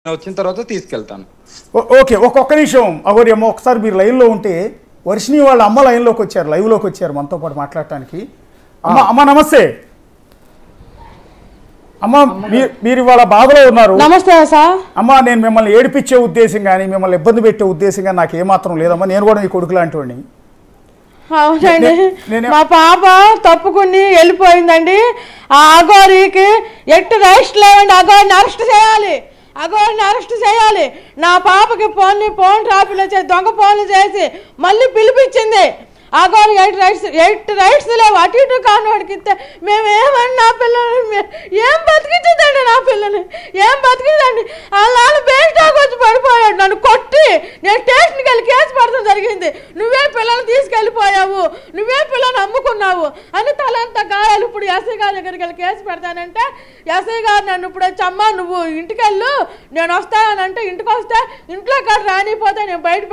వచ్చిన తర్వాత తీసుకెళ్తాను. ఓకే, ఒక్క నిమిషం అగోరి అమ్మ, ఒకసారి మీరు లైన్లో ఉంటే. వర్షిణి వాళ్ళ అమ్మ లైన్లోకి వచ్చారు, లైవ్లోకి వచ్చారు మనతో పాటు మాట్లాడటానికి. అమ్మ నమస్తే అమ్మ, మీరు ఇవాళ బాధలో ఉన్నారు. నమస్తే సార్. అమ్మ, నేను మిమ్మల్ని ఏడిపించే ఉద్దేశం కానీ మిమ్మల్ని ఇబ్బంది పెట్టే ఉద్దేశం కానీ నాకు ఏమాత్రం లేదమ్మా. నేను కూడా మీ కొడుకు లాంటి వాడిని. అవునండి, మా పాప తప్పుకుని వెళ్ళిపోయిందండి. ఆ అఘోరికి ఎట్టు రైస్ట్ లేవండి. అఘోరిని అరెస్ట్ చేయాలి, అఘోరిని అరెస్ట్ చేయాలి. నా పాపకి ఫోన్ ట్రాఫిక్లో చేసి దొంగ ఫోన్లు చేసి మళ్ళీ పిలిపించింది. అఘోరి 8 రైట్స్ లేవు. అటు ఇటు కానివాడికి ఇస్తే మేమేమని నా పిల్లల్ని ఏం బతికించదండి, నా పిల్లని ఏం బతికిందండి. వాళ్ళ బేస్టాక్ వచ్చి పడిపోయాడు, నన్ను కొట్టి. నేను స్టేషన్కి వెళ్ళి కేసు పడటం జరిగింది. నువ్వే పిల్లల్ని తీసుకెళ్ళిపోయావు, నువ్వే పిల్లల్ని అమ్ముకున్నావు అని తలంతా గాయాలు. ఇప్పుడు ఎస్ఐ గారి దగ్గరికి వెళ్ళి కేసు పెడతానంటే ఎస్ఐ గారు నన్ను ఇప్పుడు వచ్చి అమ్మ నువ్వు ఇంటికి వెళ్ళు, నేను వస్తానంటే ఇంటికి వస్తే ఇంట్లో కాడ రానిపోతే నేను బయట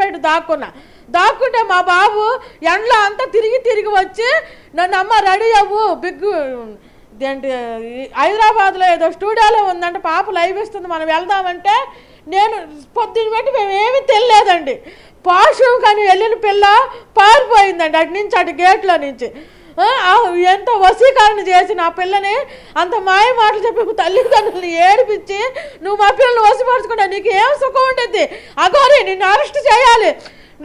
దాక్కుంటే మా బాబు ఎండలో అంతా తిరిగి వచ్చి నన్ను అమ్మ రెడీ అవ్వు, ఏంటి హైదరాబాద్లో ఏదో స్టూడియోలో ఉందంటే పాప లైవ్ ఇస్తుంది, మనం వెళ్దామంటే నేను పొద్దున్న బట్టి మేమేమీ తెలియలేదండి. పాషం కానీ వెళ్ళిన పిల్ల పారిపోయిందండి అటు నుంచి, అటు గేట్లో నుంచి. ఎంత వశీకరణ చేసి నా పిల్లని అంత మాయ మాటలు చెప్పి తల్లిదండ్రులను ఏడిపించి నువ్వు మా పిల్లల్ని వశపరుచుకుంటా నీకు ఏం సుఖం ఉండేది. అఘోరి నిన్ను అరెస్ట్ చేయాలి,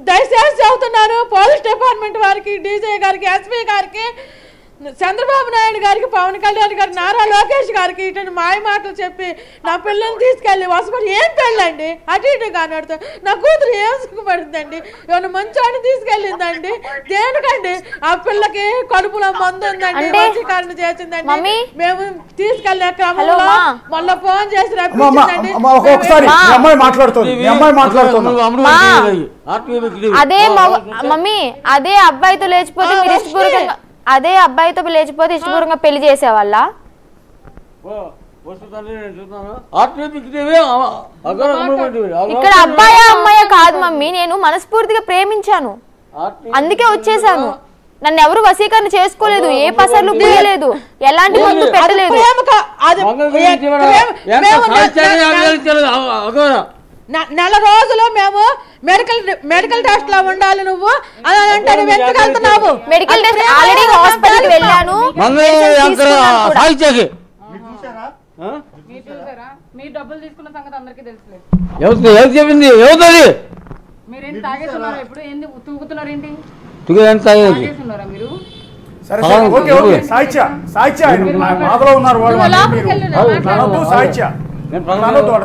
దయచేసి చెబుతున్నాను. పోలీస్ డిపార్ట్మెంట్ వారికి, డీజీ గారికి, ఎస్పీ గారికి, చంద్రబాబు నాయుడు గారికి, పవన్ కళ్యాణ్ గారికి, నారా లోకేష్ గారికి ఇటువంటి మాయ మాటలు చెప్పి నా పిల్లల్ని తీసుకెళ్ళి వసపడి ఏం పెళ్ళండి అటు ఇటు కానడుతూ నా కూతురు ఏం సుఖపడుతుందండి. ఏమైనా మంచాన్ని తీసుకెళ్ళిందండి దేనికండి? ఆ పిల్లకి కడుపులో మందు ఉందండి, వశీకరణ చేసిందండి. మేము తీసుకెళ్ళే క్రమంలో మళ్ళీ ఫోన్ చేసి రప్పించిందండి. అదే మమ్మీ, అదే అబ్బాయితో లేచిపోతే ఇష్టపూర్వకంగా పెళ్లి చేసేవాళ్ళ? ఇక్కడ అబ్బాయా అమ్మాయా కాదు మమ్మీ, నేను మనస్ఫూర్తిగా ప్రేమించాను, అందుకే వచ్చేసాను. నన్ను ఎవరు వశీకరణ చేసుకోలేదు, ఏ పసర్లు పూయలేదు, ఎలాంటి మందు పెట్టలేదు. నెల రోజులు మేము మెడికల్ టెస్ట్ లో ఉండాలి. నువ్వు వెళ్తున్నావు మెడికల్ టెస్ట్ ఆల్రెడీ హాస్పిటల్ వెళ్ళాను.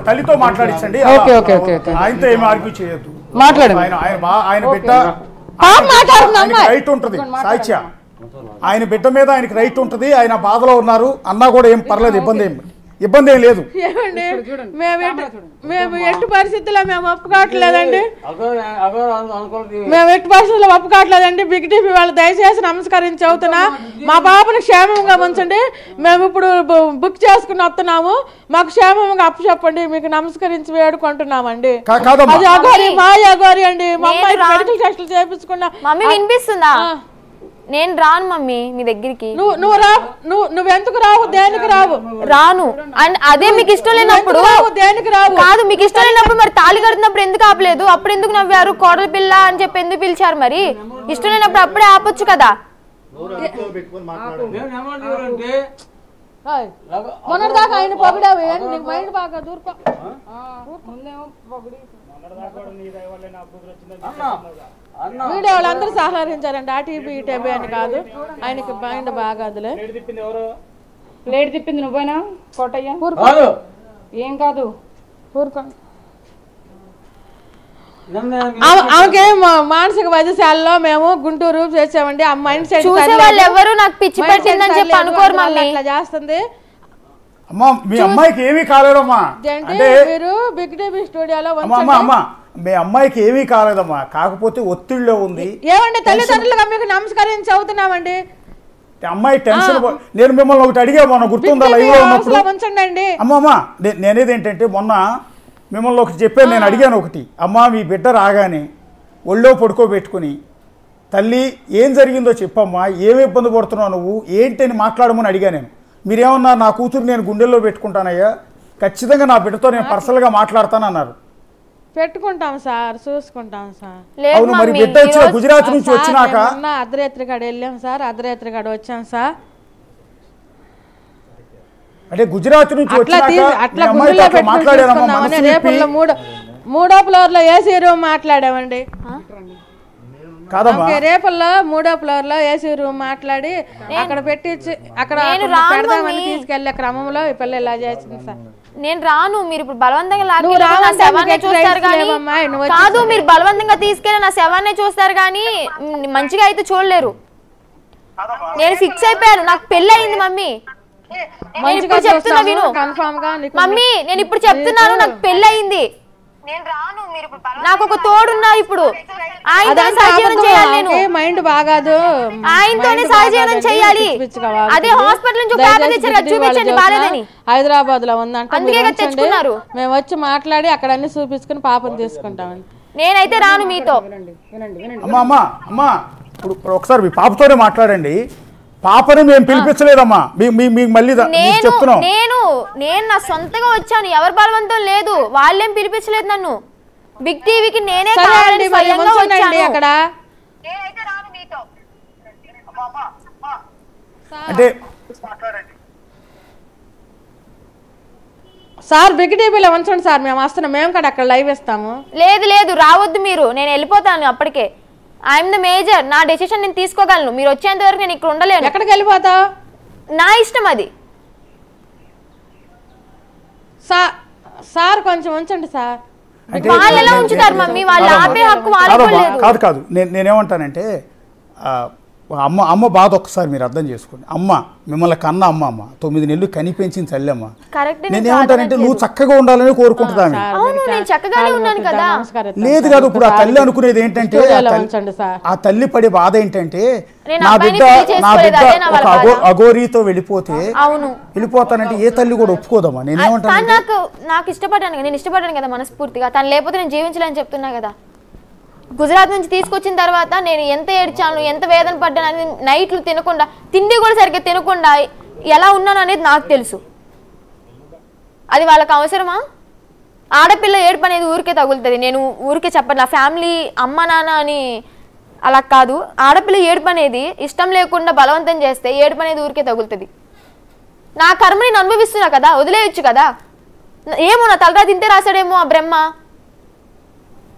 తల్లితో మాట్లాడించండి, ఆయనతో ఏమి ఆర్గ్యూ చేయొద్దు. ఆయన బిడ్డ రైట్ ఉంటుంది సాహిత్య, ఆయన బిడ్డ మీద ఆయనకి రైట్ ఉంటుంది. ఆయన బాధలో ఉన్నారు అన్నా కూడా ఏం పర్లేదు, ఇబ్బంది ఏం లేదు. మేము ఎట్టి పరిస్థితుల్లో మేము ఒప్పుకోవట్లేదండి, మేము ఎట్టి పరిస్థితుల్లో ఒప్పుకోవట్లేదండి. బిగ్ టీవీ వాళ్ళు దయచేసి నమస్కరించి చెబుతున్నా, మా బాబుని క్షేమంగా ఉంచండి. మేము ఇప్పుడు బుక్ చేసుకుని వస్తున్నాము, మాకు క్షేమంగా అప్పచెప్పండి, మీకు నమస్కరించి వేడుకుంటున్నామండి. అది అఘోరి, మా అఘోరి అండి. మా అమ్మాయి మెడికల్ టెస్టులు చేయించుకున్నా. మమ్మీ వినిపిస్తుందా? నేను రాను మమ్మీ మీ దగ్గరికి. నువ్వెందుకు రావు? దేనికి రావు? రాను. అండ్ అదే మీకు ఇష్టం లేనప్పుడు దేనికి రావు? కాదు, మీకు ఇష్టం లేనప్పుడు మరి తాళి కడుతున్నప్పుడు ఎందుకు ఆపలేదు? అప్పుడు ఎందుకు నవ్వారు? కోడల పిల్ల అని చెప్పి ఎందుకు పిలిచారు? మరి ఇష్టం లేనప్పుడు అప్పుడే ఆపొచ్చు కదా. మొన్నటిదాకా ఆయన పొగిడావు, నీకు మైండ్ బాగా దూరుకో. వీడియో వాళ్ళందరూ సహకరించారండి, ఆ టీవీ ఈ టీవీ అని కాదు, ఆయనకి మైండ్ బాగా. అదిలే ప్లేట్ తిప్పింది నువ్వేనా కోటయ్య? ఏం కాదు, ఆమెకి మానసిక వైద్యశాలలో మేము గుంటూరు చేసామండి. ఆ మైండ్ సెట్ ఎవరు నాకు పిచ్చి పెట్టిందని చెప్పి అనుకోరు మమ్మీ. అట్లా చేస్తుంది. అమ్మా మీ అమ్మాయికి ఏమీ కాలేదమ్మా, మీరు బిగ్ టీవీ స్టూడియోలో మీ అమ్మాయికి ఏమీ కాలేదమ్మా, కాకపోతే ఒత్తిడిలో ఉంది. ఏమండి తల్లిదండ్రులుగా మీకు నమస్కరించి చదువుతున్నామండి. అమ్మాయి టెన్షన్. నేను మిమ్మల్ని ఒకటి అడిగా మొన్న, గుర్తుందా లైవ్ లో ఉన్నప్పుడు? అమ్మమ్మ నేనేది ఏంటంటే మొన్న మిమ్మల్ని ఒకటి చెప్పాను, నేను అడిగాను ఒకటి. అమ్మ మీ బిడ్డ రాగానే ఒళ్ళో పడుకోబెట్టుకుని తల్లి ఏం జరిగిందో చెప్పమ్మా, ఏమి ఇబ్బంది పడుతున్నావు నువ్వు ఏంటి అని మాట్లాడమని అడిగా నేను. మీరేమన్నా నా కూతురు నేను గుండెల్లో పెట్టుకుంటానయ్యా, ఖచ్చితంగా నా బిడ్డతో నేను పర్సనల్గా మాట్లాడతానన్నారు. పెట్టుకుంటాం సార్, చూసుకుంటాం సార్. అవును, మరి బిడ్డ వచ్చిన గుజరాత్ నుంచి వచ్చినాక అర్ధరాత్రి కాడ వెళ్ళాం సార్, అర్ధరాత్రి కాడ వచ్చాం సార్. అంటే గుజరాత్ నుంచి అట్లా రేపల్లో మూడో ఫ్లోర్ లో ఏసీ రూమ్ మాట్లాడామండి. రేపల్లో 3వ ఫ్లోర్ లో ఏసీ రూమ్ మాట్లాడి అక్కడ పెట్టి అక్కడ పెడదామని తీసుకెళ్లే క్రమంలో ఈ పిల్ల ఇలా చేసింది సార్. నేను రాను, మీరు ఇప్పుడు బలవంతంగా చూస్తారు కానీ కాదు, మీరు బలవంతంగా తీసుకెళ్ళి నా శవాన్ని చూస్తారు కానీ మంచిగా అయితే చూడలేరు. నేను ఫిక్స్ అయిపోయాను, నాకు పెళ్లి అయింది మమ్మీ. నేను ఇప్పుడు చెప్తున్నా విను మమ్మీ, నేను ఇప్పుడు చెప్తున్నాను నాకు పెళ్లి అయింది, నాకు ఒక తోడున్నారు. ఇప్పుడు ఆయనతోనే సహజీవనం చేయాలి, నేను మైండ్ బాగాదు, ఆయనతోనే సహజీవనం చేయాలి. అదే హాస్పిటల్ నుంచి పేపర్ తెచ్చారు, చూపించండి బాలేదని. హైదరాబాద్ లో ఉందంటే అందుకే తెచ్చుకున్నారు. మేము వచ్చి మాట్లాడి అక్కడ అన్ని చూపించుకుని పాపం తీసుకుంటామని. నేనైతే రాను మీతో. అమ్మా ఇప్పుడు ఒకసారి మీ పాపతోనే మాట్లాడండి. పాపని మేము పిలిపించలేదమ్మా, మళ్ళీ చెప్తున్నాం. నేను నా సొంతగా వచ్చాను, ఎవరి బలవంతం లేదు, వాళ్ళేం పిలిపించలేదు నన్ను. బిగ్ టీవీకి నేనే స్వయంగా వచ్చాను. అక్కడ అంటే సార్ బిగ్ టీవీలో ఉంచండి సార్, మేము వస్తున్నాం, మేము కూడా అక్కడ లైవ్ ఇస్తాము. లేదు రావద్దు మీరు, నేను వెళ్ళిపోతాను అప్పటికే. ఐఎమ్ ద మేజర్, నా డెసిషన్ నేను తీసుకోగలను. మీరు వచ్చేంత వరకు నేను ఇక్కడ ఉండలేను. ఎక్కడికి వెళ్ళిపోతావు? నా ఇష్టం అది. సార్ కొంచెం ఉంచండి సార్. వాళ్ళు ఎలా ఉంచుతారు మమ్మీ, వాళ్ళు ఆపే హక్కు వాళ్ళకు లేదు. కాదు నేనేమంటానంటే అమ్మ బాధ ఒక్కసారి మీరు అర్థం చేసుకోండి. అమ్మ మిమ్మల్ని కన్న అమ్మ 9 నెలలు కనిపెంచింది తల్లమ్మ. నేనేమంటానంటే నువ్వు చక్కగా ఉండాలని కోరుకుంటున్నాను. లేదు కాదు, ఇప్పుడు ఆ తల్లి అనుకునేది ఏంటంటే, ఆ తల్లి పడే బాధ ఏంటంటే నా బిడ్డ ఒక అఘోరీతో వెళ్ళిపోతానంటే ఏ తల్లి కూడా ఒప్పుకోదమ్మా. నేనేమంటాను, నాకు ఇష్టపడ్డాను, నేను ఇష్టపడ్డాను కదా మనస్ఫూర్తిగా. తను లేకపోతే నేను జీవించలేని చెప్తున్నా కదా. గుజరాత్ నుంచి తీసుకొచ్చిన తర్వాత నేను ఎంత ఏడ్చాను, ఎంత వేదన పడ్డాను అనేది, నైట్లు తినకుండా, తిండి కూడా సరిగ్గా తినకుండా ఎలా ఉన్నాను అనేది నాకు తెలుసు. అది వాళ్ళకి అవసరమా? ఆడపిల్ల ఏడుపు అనేది ఊరికే తగులుతుంది. నేను ఊరికే చెప్పను, నా ఫ్యామిలీ అమ్మ నాన్న అని అలా కాదు. ఆడపిల్ల ఏడుపు అనేది ఇష్టం లేకుండా బలవంతం చేస్తే ఏడుపు అనేది ఊరికే తగులుతుంది. నా కర్మని నేను అనుభవిస్తున్నా కదా, వదిలేయచ్చు కదా. ఏమో నా తలరా తింటే రాశాడేమో ఆ బ్రహ్మ.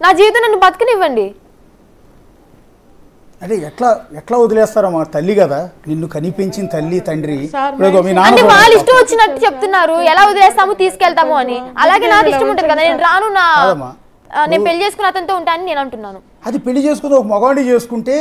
నా జీవితం నన్ను బతకనివ్వండి. అంటే ఎట్లా వదిలేస్తారమ్మా? తల్లి కదా, నిన్ను కనిపించిన తల్లి తండ్రి. అంటే వాళ్ళు ఇష్టం వచ్చినట్టు చెప్తున్నారు, ఎలా వదిలేస్తాము తీసుకెళ్తాము అని. అలాగే నాకు ఇష్టం ఉంటుంది కదా, నేను రాను, నేను పెళ్లి చేసుకున్న అతనితో ఉంటానని నేను అంటున్నాను. అది పెళ్లి చేసుకుని ఒక మగవాడిని చేసుకుంటే